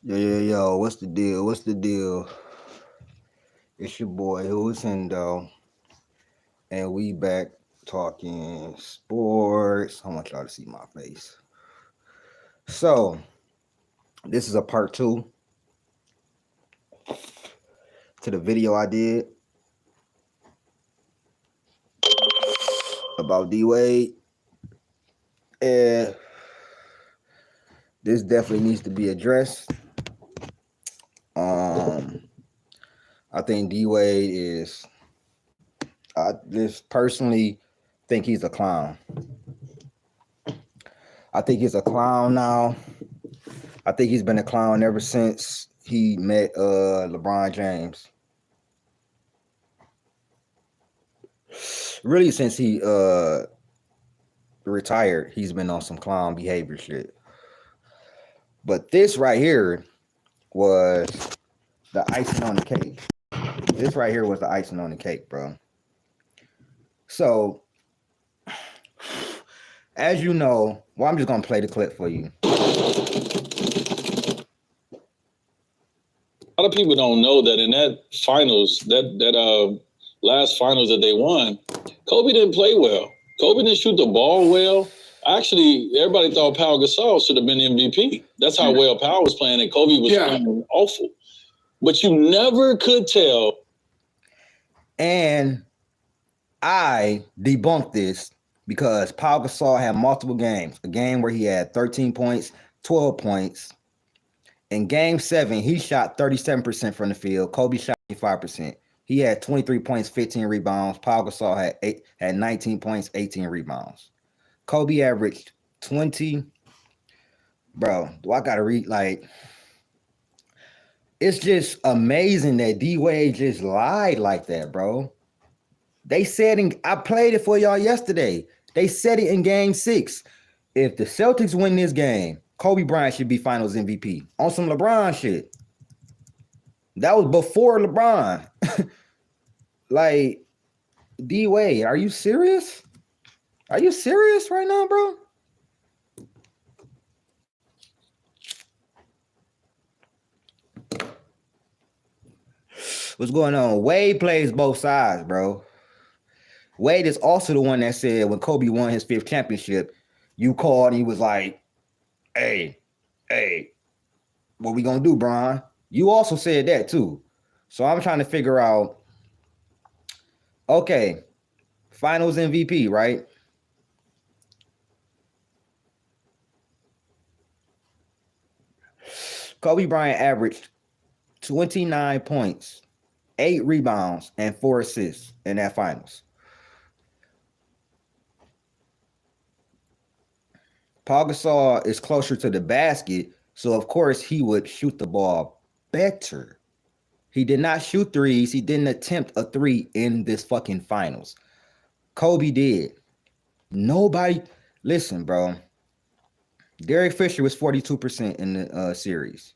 Yo, what's the deal? What's the deal? It's your boy Husindo, and we back talking sports. I want y'all to see my face. So, this is a part two to the video I did about D Wade, and this definitely needs to be addressed. I think D Wade is. I just personally think he's a clown. I think he's a clown now. I think he's been a clown ever since he met LeBron James. Really, since he retired, he's been on some clown behavior shit. But this right here was the icing on the cake. This right here was the icing on the cake, bro. So, as you know, well, I'm just gonna play the clip for you. A lot of people don't know that in that finals, that last finals that they won, Kobe didn't play well. Kobe didn't shoot the ball well. Actually, everybody thought Pau Gasol should have been MVP. That's how well Pau was playing, and Kobe was playing awful. But you never could tell. And I debunked this because Pau Gasol had multiple games. A game where he had 13 points, 12 points. In game 7, he shot 37% from the field. Kobe shot 5%. He had 23 points, 15 rebounds. Pau Gasol had 19 points, 18 rebounds. Kobe averaged 20. Bro, do I gotta read? Like, it's just amazing that D Wade just lied like that, bro. They said I played it for y'all yesterday. They said it in game 6. If the Celtics win this game, Kobe Bryant should be Finals MVP on some LeBron shit. That was before LeBron. Like, D Wade, are you serious? Are you serious right now, bro? What's going on? Wade plays both sides, bro. Wade is also the one that said when Kobe won his 5th championship, you called and he was like, hey, what we gonna do, Bron? You also said that too. So I'm trying to figure out, okay, Finals MVP, right? Kobe Bryant averaged 29 points, 8 rebounds, and 4 assists in that finals. Pau Gasol is closer to the basket, so of course he would shoot the ball better. He did not shoot threes. He didn't attempt a 3 in this fucking finals. Kobe did. Nobody, listen, bro. Derek Fisher was 42% in the series.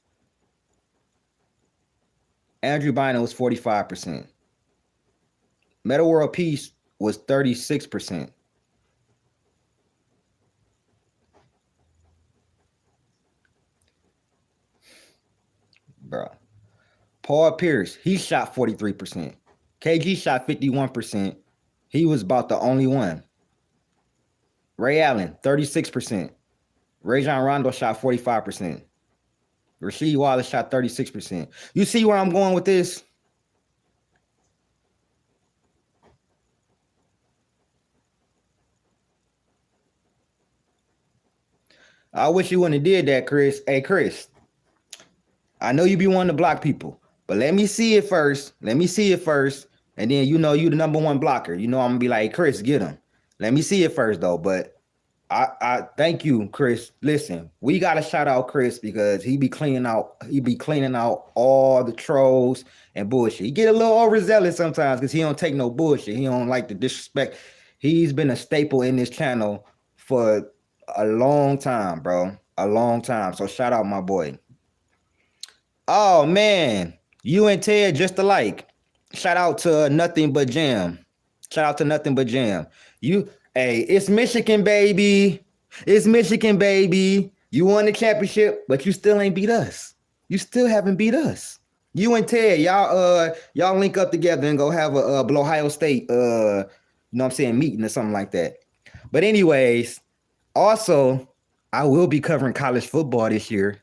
Andrew Bynum was 45%. Metta World Peace was 36%. Bro. Paul Pierce, he shot 43%. KG shot 51%. He was about the only one. Ray Allen, 36%. Rajon Rondo shot 45%. Rasheed Wallace shot 36%. You see where I'm going with this? I wish you wouldn't have did that, Chris. Hey, Chris, I know you be wanting to block people, but let me see it first. Let me see it first. And then you the number one blocker. I'm going to be like, hey, Chris, get him. Let me see it first, though. But I thank you, Chris. Listen, we got to shout out Chris because he be cleaning out all the trolls and bullshit. He get a little overzealous sometimes because he don't take no bullshit. He don't like the disrespect. He's been a staple in this channel for a long time, bro. A long time. So shout out my boy. Oh man, you and Ted just alike. Shout out to Nothing But Jam. Shout out to Nothing But Jam. Hey, it's Michigan, baby. It's Michigan, baby. You won the championship, but you still ain't beat us. You still haven't beat us. You and Ted, y'all link up together and go have a Ohio State you know what I'm saying, meeting or something like that. But anyways, also, I will be covering college football this year.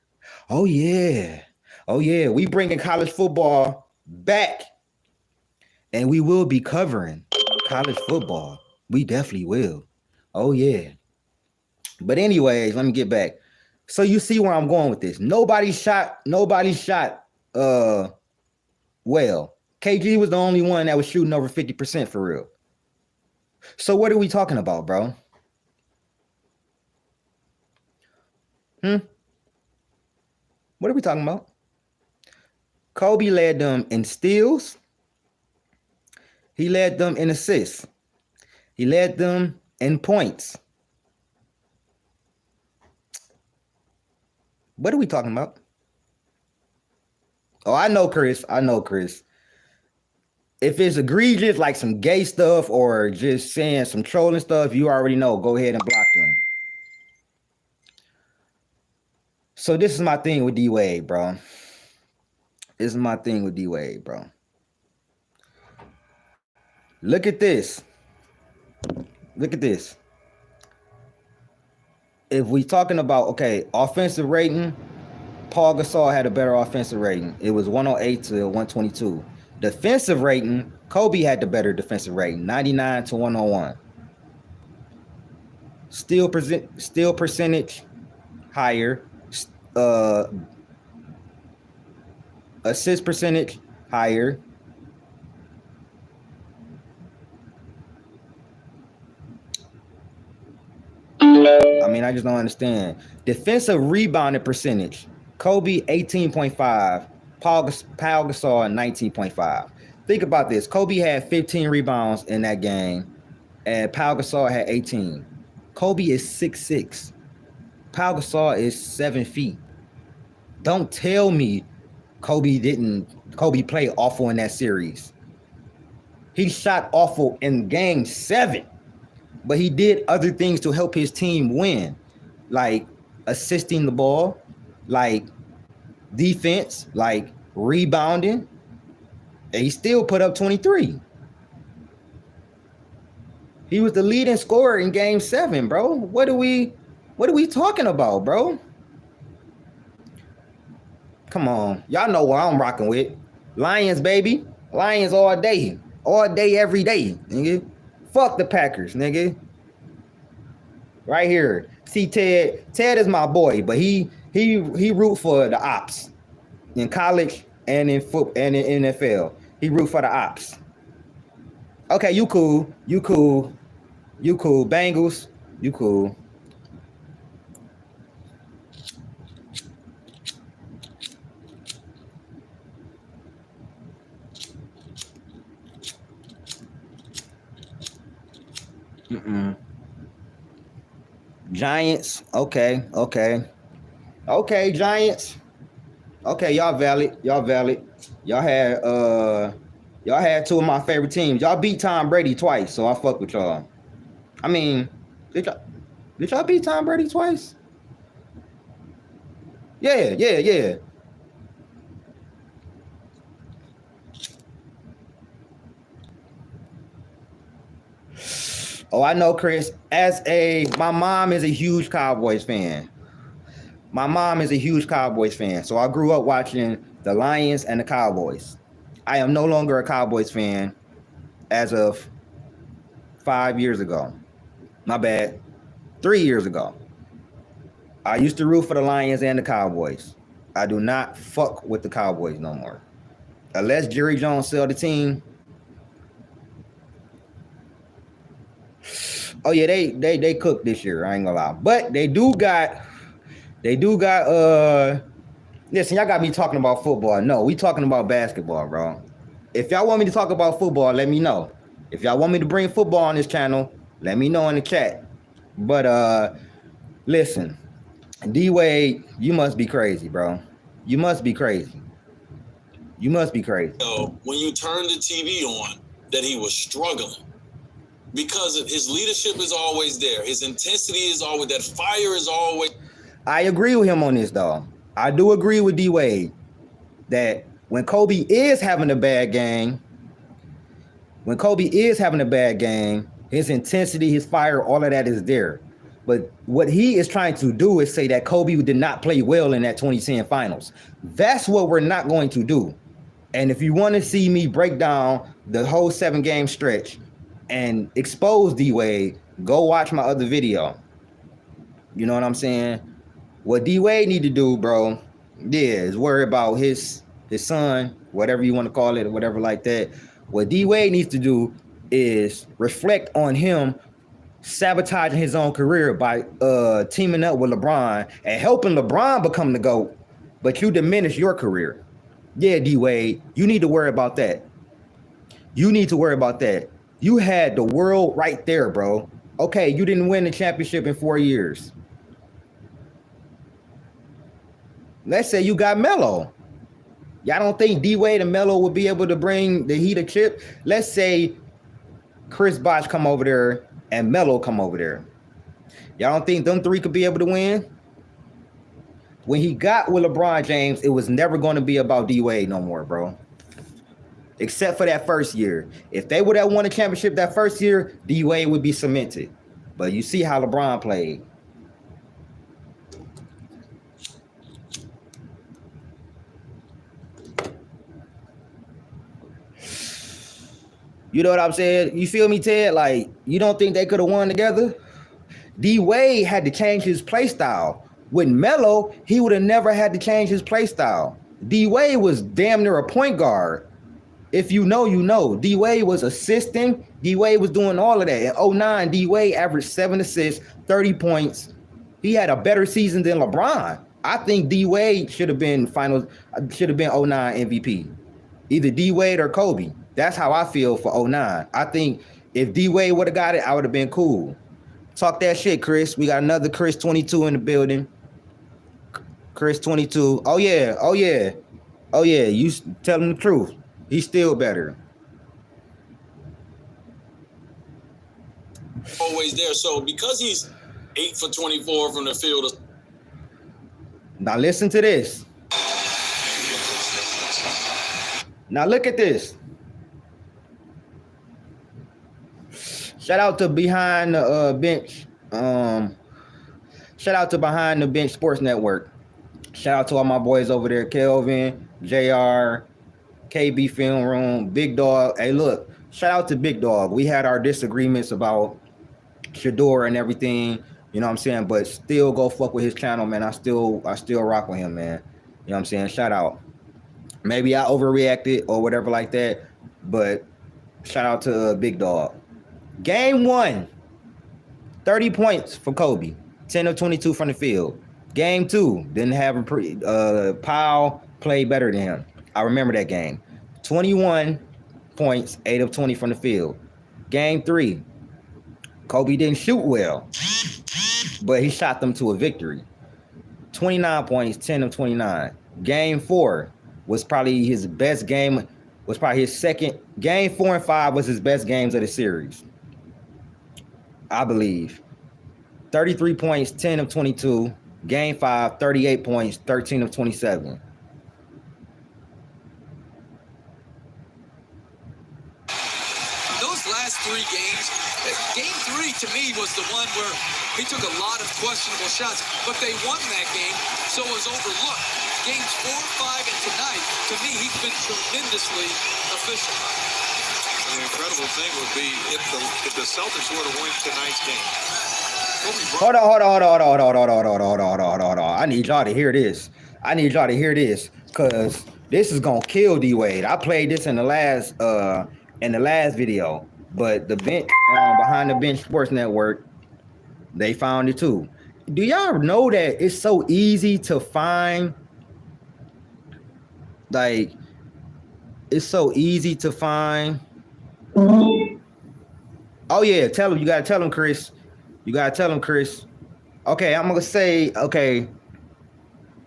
Oh yeah. Oh yeah, we bringing college football back. And we will be covering college football. We definitely will. Oh yeah. But anyways, let me get back. So you see where I'm going with this. Nobody shot well. KG was the only one that was shooting over 50% for real. So what are we talking about, bro? What are we talking about? Kobe led them in steals. He led them in assists. He led them in points. What are we talking about? Oh, I know, Chris. If it's egregious, like some gay stuff or just saying some trolling stuff, you already know. Go ahead and block them. So this is my thing with D-Wade, bro. Look at this. If we talking about, okay, offensive rating, Paul Gasol had a better offensive rating. It was 108 to 122. Defensive rating, Kobe had the better defensive rating, 99 to 101. Steal percentage higher. Assist percentage higher. I mean, I just don't understand. Defensive rebounding percentage, Kobe 18.5, Paul Gasol 19.5. Think about this. Kobe had 15 rebounds in that game, and Paul Gasol had 18. Kobe is 6'6". Paul Gasol is 7 feet. Don't tell me Kobe played awful in that series. He shot awful in game 7. But he did other things to help his team win, like assisting the ball, like defense, like rebounding. And he still put up 23. He was the leading scorer in game 7, bro. What are we talking about, bro? Come on. Y'all know what I'm rocking with. Lions, baby. Lions all day. All day, every day, nigga. Fuck the Packers, nigga. Right here. See Ted. Ted is my boy, but he root for the ops in college and in football and in NFL. He root for the ops. Okay, you cool. Bengals, you cool. Giants, okay, Giants. Okay, y'all valid. Y'all had two of my favorite teams. Y'all beat Tom Brady twice, so I fuck with y'all. I mean, did y'all beat Tom Brady twice? Yeah. Oh, I know, Chris. My mom is a huge Cowboys fan. So I grew up watching the Lions and the Cowboys. I am no longer a Cowboys fan as of 5 years ago. My bad. 3 years ago. I used to root for the Lions and the Cowboys. I do not fuck with the Cowboys no more. Unless Jerry Jones sell the team. Oh yeah, they cooked this year. I ain't gonna lie, but they do got. Listen, y'all got me talking about football. No, we talking about basketball, bro. If y'all want me to talk about football, let me know. If y'all want me to bring football on this channel, let me know in the chat. But listen, D-Wade, you must be crazy, bro. You must be crazy. So when you turn the TV on, that he was struggling. Because his leadership is always there. His intensity is always, that fire is always. I agree with him on this, though. I do agree with D Wade that when Kobe is having a bad game, his intensity, his fire, all of that is there. But what he is trying to do is say that Kobe did not play well in that 2010 finals. That's what we're not going to do. And if you want to see me break down the whole 7-game stretch and expose D Wade, go watch my other video. You know what I'm saying? What D Wade need to do, bro, is worry about his son, whatever you want to call it, or whatever like that. What D Wade needs to do is reflect on him sabotaging his own career by teaming up with LeBron and helping LeBron become the GOAT, but you diminish your career. Yeah, D Wade, you need to worry about that. You had the world right there, bro. Okay, you didn't win the championship in 4 years. Let's say you got Melo. Y'all don't think D Wade and Melo would be able to bring the heat of chip? Let's say Chris Bosh come over there and Melo come over there. Y'all don't think them three could be able to win? When he got with LeBron James, it was never going to be about D Wade no more, bro. Except for that first year. If they would have won a championship that first year, D Wade would be cemented. But you see how LeBron played. You know what I'm saying? You feel me, Ted? Like, you don't think they could have won together? D Wade had to change his play style. With Melo, he would have never had to change his play style. D Wade was damn near a point guard. If you know, you know. D Wade was assisting. D Wade was doing all of that. In 2009, D Wade averaged 7 assists, 30 points. He had a better season than LeBron. I think D Wade should have been 2009 MVP. Either D Wade or Kobe. That's how I feel for 2009. I think if D Wade would have got it, I would have been cool. Talk that shit, Chris. We got another Chris 22 in the building. Chris 22. Oh yeah. You tell him the truth. He's still better. Always there. So because he's 8 for 24 from the field. Now listen to this. Now look at this. Shout out to Behind the Bench. Shout out to Behind the Bench Sports Network. Shout out to all my boys over there, Kelvin, JR, KB Film Room, Big Dog. Hey, look, shout out to Big Dog. We had our disagreements about Shador and everything, you know what I'm saying? But still go fuck with his channel, man. I still rock with him, man. You know what I'm saying? Shout out. Maybe I overreacted or whatever like that, but shout out to Big Dog. Game 1, 30 points for Kobe, 10 of 22 from the field. Game 2, didn't have a Powell played better than him. I remember that game. 21 points, 8 of 20 from the field. Game 3, Kobe didn't shoot well, but he shot them to a victory. 29 points, 10 of 29. Game 4 was probably his best game, was probably his second. Game 4 and 5 was his best games of the series, I believe. 33 points, 10 of 22. Game 5, 38 points, 13 of 27. Those last 3 games, game 3 to me was the one where he took a lot of questionable shots, but they won that game, so it was overlooked. Games 4, 5, and tonight, to me, he's been tremendously efficient. The incredible thing would be if the Celtics were to win tonight's game. Hold on. I need y'all to hear this. Because this is gonna kill D Wade. I played this in the last video, but the bench Behind the Bench Sports Network, they found it too. Do y'all know that it's so easy to find? Like, it's so easy to find. Oh yeah, tell him. You gotta tell him, Chris. Okay, I'm gonna say, okay,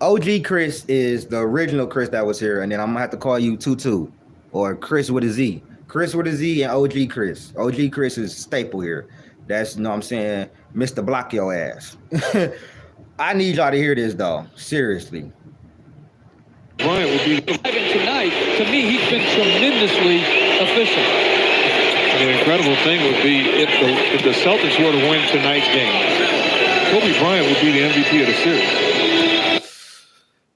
OG Chris is the original Chris that was here, and then I'm gonna have to call you Tutu or Chris with a Z. Chris with a Z and OG Chris. OG Chris is staple here. That's, you know what I'm saying, Mr. Block your ass. I need y'all to hear this though. Seriously. Bryant will be Tonight, to me, he's been tremendously efficient. the incredible thing would be if the Celtics were to win tonight's game, Kobe Bryant would be the MVP of the series.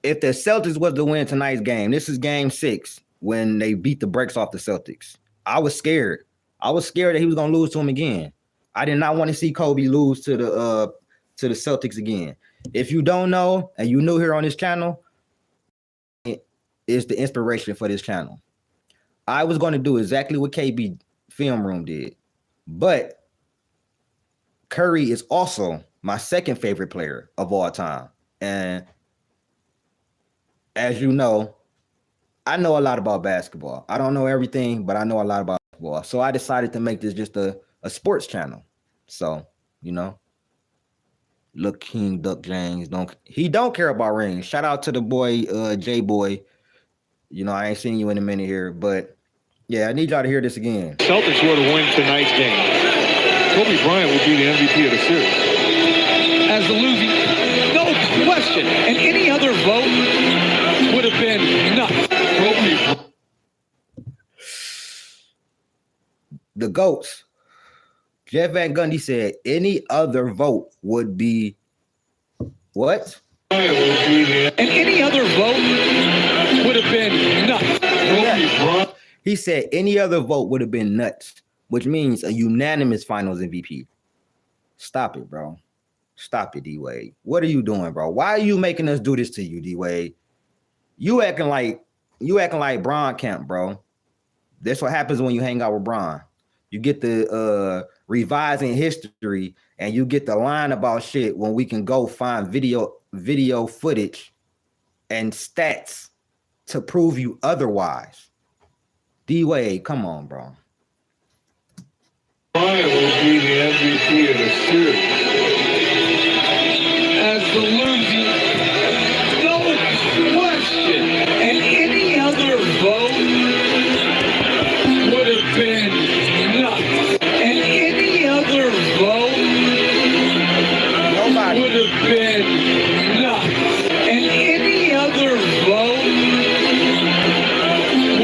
If the Celtics was to win tonight's game, this is game 6 when they beat the brakes off the Celtics. I was scared. I was scared that he was gonna lose to him again. I did not want to see Kobe lose to the Celtics again. If you don't know and you new here on this channel, it is the inspiration for this channel. I was going to do exactly what KB Film Room did, but Curry is also my second favorite player of all time. And as you know, I know a lot about basketball. I don't know everything, but I know a lot about basketball. So I decided to make this just a sports channel. So, you know, look, King Duck James don't care about rings. Shout out to the boy J Boy. You know, I ain't seen you in a minute here, but yeah, I need y'all to hear this again. Celtics were to win tonight's game, Kobe Bryant would be the MVP of the series. As the losing, no question. And any other vote would have been nuts. Kobe. The GOATs. Jeff Van Gundy said any other vote would be what? And any other vote would have been nuts. He said any other vote would have been nuts, which means a unanimous finals MVP. Stop it, bro. Stop it, D-Wade. What are you doing, bro? Why are you making us do this to you, D-Wade? You acting like Bron Kemp, bro. That's what happens when you hang out with Bron. You get the revising history and you get the line about shit when we can go find video footage and stats to prove you otherwise. D-Wade, come on, bro. Bryant will be the MVP of the series. As the losing, no question. And any other vote would have been nuts. And any other vote would have been nuts. And any other vote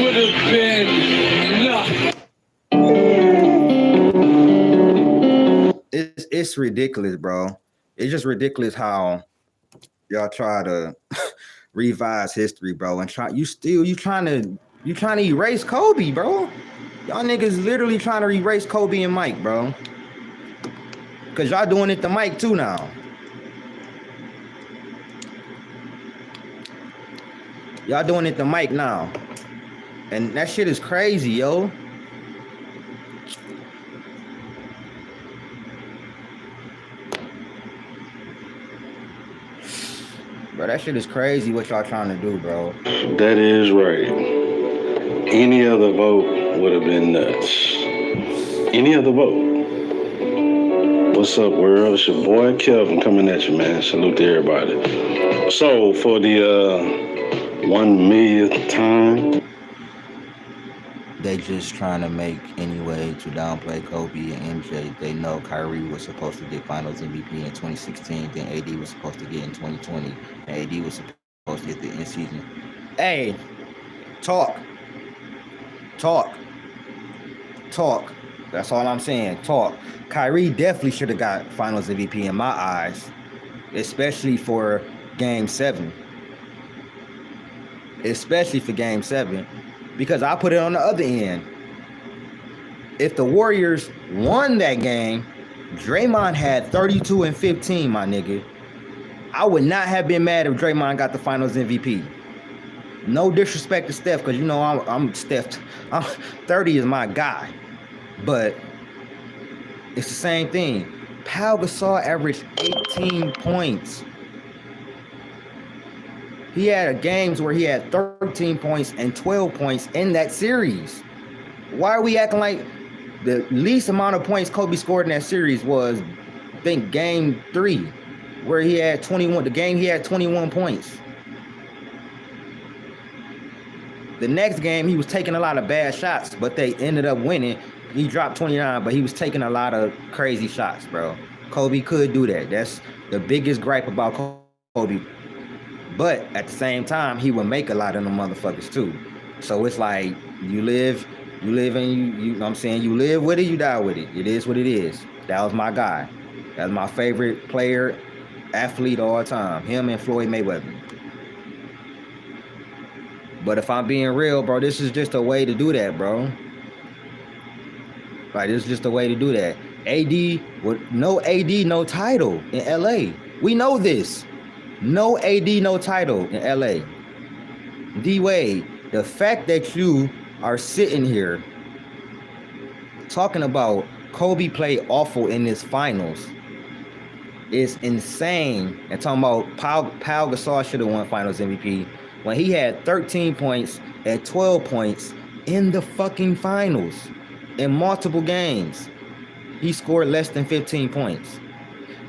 would have been nuts. It's ridiculous, bro. It's just ridiculous how y'all try to revise history, bro, and you trying to erase Kobe, bro. Y'all niggas literally trying to erase Kobe and Mike, bro. Cause y'all doing it to Mike too now. Y'all doing it to Mike now. And that shit is crazy, yo. Bro, that shit is crazy what y'all trying to do, bro. That is right. Any other vote would have been nuts. Any other vote. What's up, world? It's your boy Kelvin coming at you, man. Salute to everybody. So, for the 1 millionth time, They just trying to make any way to downplay Kobe and MJ. They know Kyrie was supposed to get Finals MVP in 2016, then AD was supposed to get in 2020, and AD was supposed to get the end season. Hey, talk. That's all I'm saying. Talk. Kyrie definitely should have got Finals MVP in my eyes, especially for Game 7. Especially for Game 7. Because I put it on the other end. If the Warriors won that game, Draymond had 32 and 15, my nigga. I would not have been mad if Draymond got the Finals MVP. No disrespect to Steph, because you know I'm Steph. 30 is my guy. But it's the same thing. Pau Gasol averaged 18 points. He had games where he had 13 points and 12 points in that series. Why are we acting like the least amount of points Kobe scored in that series was, I think, Game 3, where he had 21. The game he had 21 points. The next game he was taking a lot of bad shots, but they ended up winning. He dropped 29, but he was taking a lot of crazy shots, bro. Kobe could do that. That's the biggest gripe about Kobe. But at the same time, he would make a lot of them motherfuckers too. So it's like you live and you know what I'm saying, you live with it, you die with it. It is what it is. That was my guy. That's my favorite player, athlete all time. Him and Floyd Mayweather. But if I'm being real, bro, this is just a way to do that, bro. Like, this is just a way to do that. No AD, no title in LA. We know this. No AD, no title in LA. D-Wade, the fact that you are sitting here talking about Kobe played awful in his finals is insane. And talking about Pau Gasol should have won Finals MVP when he had 13 points and 12 points in the fucking finals in multiple games. He scored less than 15 points.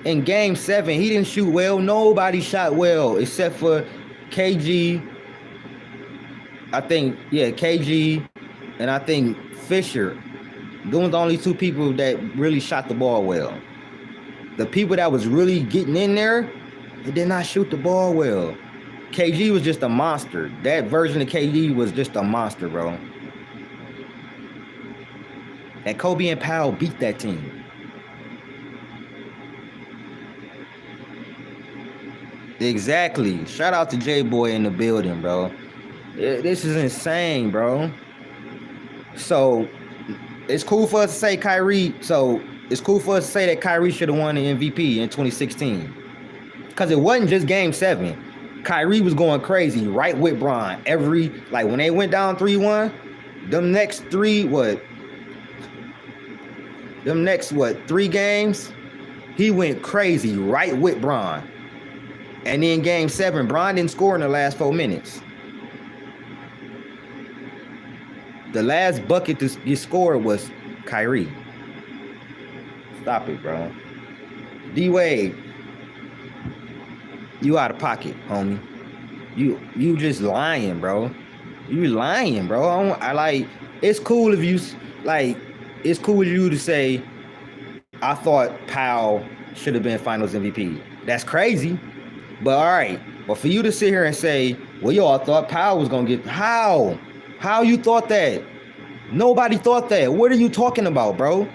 In game 7, he didn't shoot well. Nobody shot well except for KG. KG and I think Fisher. Those were the only two people that really shot the ball well. The people that was really getting in there, they did not shoot the ball well. KG was just a monster. That version of KG was just a monster, bro. And Kobe and Powell beat that team. Exactly. Shout out to J-Boy in the building, bro. This is insane, bro. So it's cool for us to say Kyrie. So it's cool for us to say that Kyrie should have won the MVP in 2016. Because it wasn't just game 7. Kyrie was going crazy right with Bron. When they went down 3-1, them next 3 games, he went crazy right with Bron. And then game 7, Bron didn't score in the last 4 minutes. The last bucket to get scored was Kyrie. Stop it, bro. D-Wade, you out of pocket, homie. You just lying, bro. You lying, bro. It's cool if you it's cool with you to say I thought Powell should have been Finals MVP. That's crazy. But all right. But for you to sit here and say, well, y'all thought Powell was gonna get how? How you thought that? Nobody thought that. What are you talking about, bro?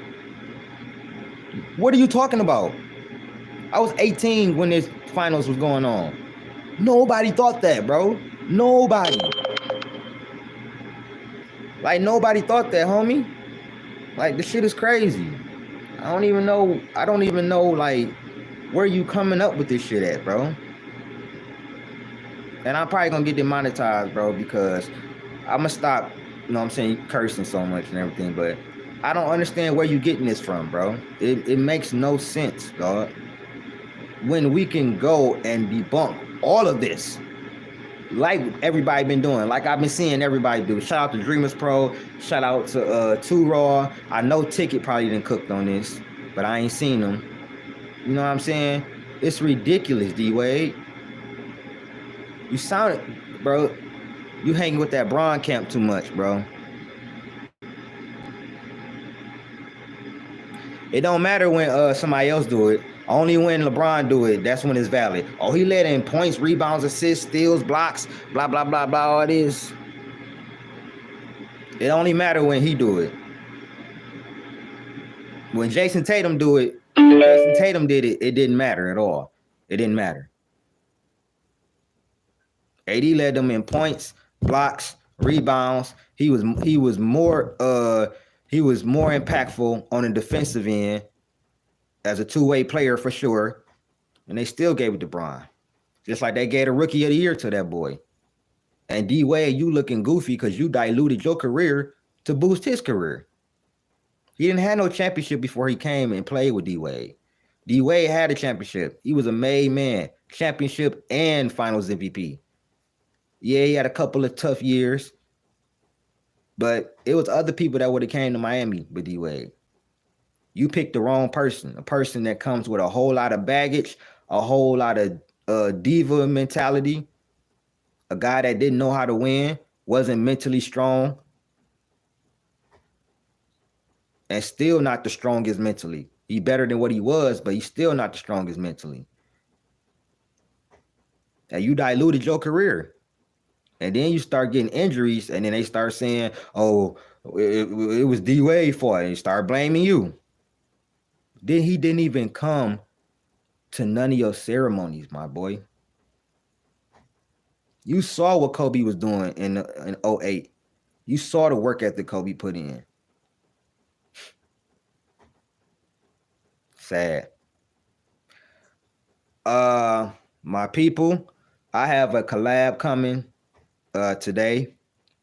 What are you talking about? I was 18 when this finals was going on. Nobody thought that, bro. Nobody. Nobody thought that, homie. This shit is crazy. I don't even know, where you coming up with this shit at, bro. And I'm probably gonna get demonetized, bro, because I'm gonna stop, you know what I'm saying, cursing so much and everything, but I don't understand where you getting this from, bro. It makes no sense, dog. When we can go and debunk all of this, like everybody been doing, like I've been seeing everybody do. Shout out to Dreamers Pro, shout out to 2 Raw. I know Ticket probably didn't cook on this, but I ain't seen them. You know what I'm saying? It's ridiculous, D-Wade. You sounded, bro, you hanging with that Bron camp too much, bro. It don't matter when somebody else do it. Only when LeBron do it, that's when it's valid. Oh, he led in points, rebounds, assists, steals, blocks, blah, blah, blah, blah, all this. It only matter when he do it. When Jason Tatum do it, Jason Tatum did it, it didn't matter at all. It didn't matter. AD led them in points, blocks, rebounds. He was more impactful on the defensive end as a two-way player for sure, and they still gave it to Bron. Just like they gave a Rookie of the Year to that boy. And D-Wade, you looking goofy because you diluted your career to boost his career. He didn't have no championship before he came and played with D-Wade. D-Wade had a championship. He was a made man, championship and Finals MVP. Yeah, he had a couple of tough years, but it was other people that would have came to Miami with D-Wade. You picked the wrong person, a person that comes with a whole lot of baggage, a whole lot of diva mentality, a guy that didn't know how to win, wasn't mentally strong, and still not the strongest mentally. He's better than what he was, but he's still not the strongest mentally. and you diluted your career. And then you start getting injuries, and then they start saying, "Oh, it was D-Wade fault," and they start blaming you. Then he didn't even come to none of your ceremonies, my boy. You saw what Kobe was doing in 08. You saw the work ethic Kobe put in. Sad. My people, I have a collab coming today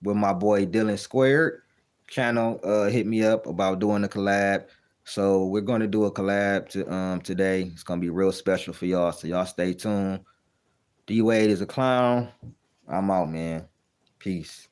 with my boy Dylan Squared. Channel hit me up about doing a collab. So we're going to do a collab today. It's going to be real special for y'all. So y'all stay tuned. D-Wade is a clown. I'm out, man. Peace.